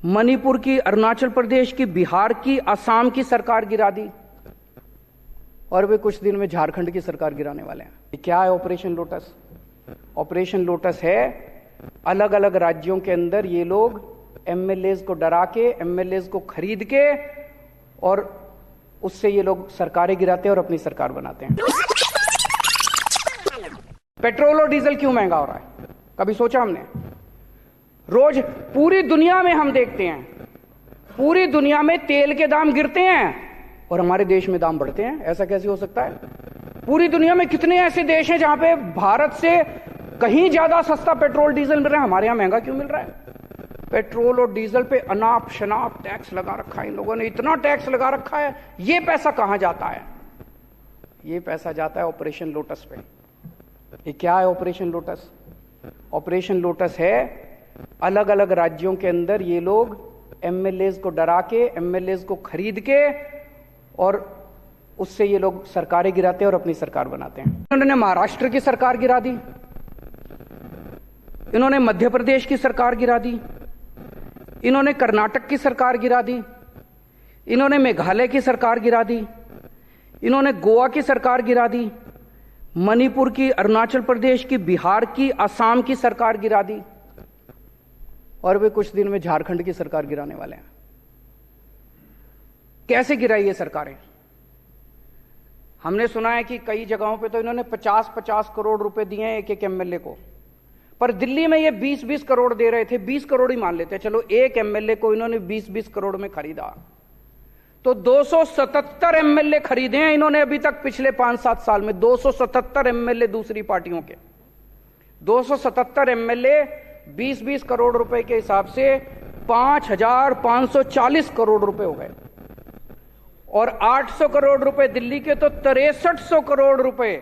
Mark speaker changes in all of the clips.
Speaker 1: मणिपुर की, अरुणाचल प्रदेश की, बिहार की, असम की सरकार गिरा दी और वे कुछ दिन में झारखंड की सरकार गिराने वाले हैं। क्या है ऑपरेशन लोटस? ऑपरेशन लोटस है अलग अलग राज्यों के अंदर ये लोग एमएलएज को डरा के, एमएलएज को खरीद के और उससे ये लोग सरकारें गिराते हैं और अपनी सरकार बनाते हैं। पेट्रोल और डीजल क्यों महंगा हो रहा है? कभी सोचा हमने? रोज पूरी दुनिया में हम देखते हैं, पूरी दुनिया में तेल के दाम गिरते हैं और हमारे देश में दाम बढ़ते हैं। ऐसा कैसे हो सकता है? पूरी दुनिया में कितने ऐसे देश हैं जहां पे भारत से कहीं ज्यादा सस्ता पेट्रोल डीजल मिल रहा है, हमारे यहां महंगा क्यों मिल रहा है? पेट्रोल और डीजल पे अनाप शनाप टैक्स लगा रखा है इन लोगों ने, इतना टैक्स लगा रखा है। ये पैसा कहां जाता है? ये पैसा जाता है ऑपरेशन लोटस पे। ये क्या है ऑपरेशन लोटस? ऑपरेशन लोटस है अलग अलग राज्यों के अंदर ये लोग एमएलएज को डरा के, एमएलएज को खरीद के और उससे ये लोग सरकारें गिराते हैं और अपनी सरकार बनाते हैं। इन्होंने महाराष्ट्र की सरकार गिरा दी, इन्होंने मध्य प्रदेश की सरकार गिरा दी, इन्होंने कर्नाटक की सरकार गिरा दी, इन्होंने मेघालय की सरकार गिरा दी, इन्होंने गोवा की सरकार गिरा दी, मणिपुर की, अरुणाचल प्रदेश की, बिहार की, असम की सरकार गिरा दी और वे कुछ दिन में झारखंड की सरकार गिराने वाले हैं। कैसे गिराई ये सरकारें? हमने सुना है कि कई जगहों पे तो इन्होंने 50-50 करोड़ रुपए दिए हैं एक एक एमएलए को, पर दिल्ली में ये 20-20 करोड़ दे रहे थे। 20 करोड़ ही मान लेते, चलो एक एमएलए को इन्होंने 20-20 करोड़ में खरीदा तो 277 एमएलए खरीदे हैं इन्होंने अभी तक पिछले 5-7 साल में। 277 एमएलए दूसरी पार्टियों के, 277 एमएलए 20-20 करोड़ रुपए के हिसाब से 5,540 करोड़ रुपए हो गए और 800 करोड़ रुपए दिल्ली के, तो 6300 करोड़ रुपए,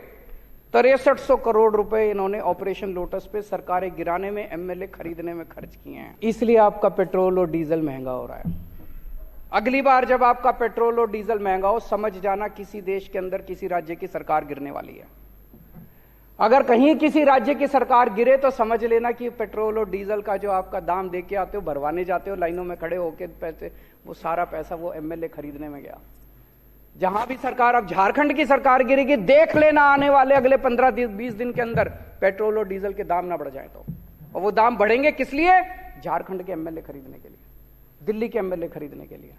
Speaker 1: 6300 करोड़ रुपए इन्होंने ऑपरेशन लोटस पे सरकारें गिराने में, एमएलए खरीदने में खर्च किए हैं। इसलिए आपका पेट्रोल और डीजल महंगा हो रहा है। अगली बार जब आपका पेट्रोल और डीजल महंगा हो, समझ जाना किसी देश के अंदर किसी राज्य की सरकार गिरने वाली है। अगर कहीं किसी राज्य की सरकार गिरे तो समझ लेना कि पेट्रोल और डीजल का जो आपका दाम दे के आते हो, भरवाने जाते हो लाइनों में खड़े होके पैसे, वो सारा पैसा वो एमएलए खरीदने में गया। जहां भी सरकार, अब झारखंड की सरकार गिरेगी, देख लेना आने वाले अगले 15-20 दिन के अंदर पेट्रोल और डीजल के दाम ना बढ़ जाए तो। और वो दाम बढ़ेंगे किस लिए? झारखंड के एमएलए खरीदने के लिए, दिल्ली के एमएलए खरीदने के लिए।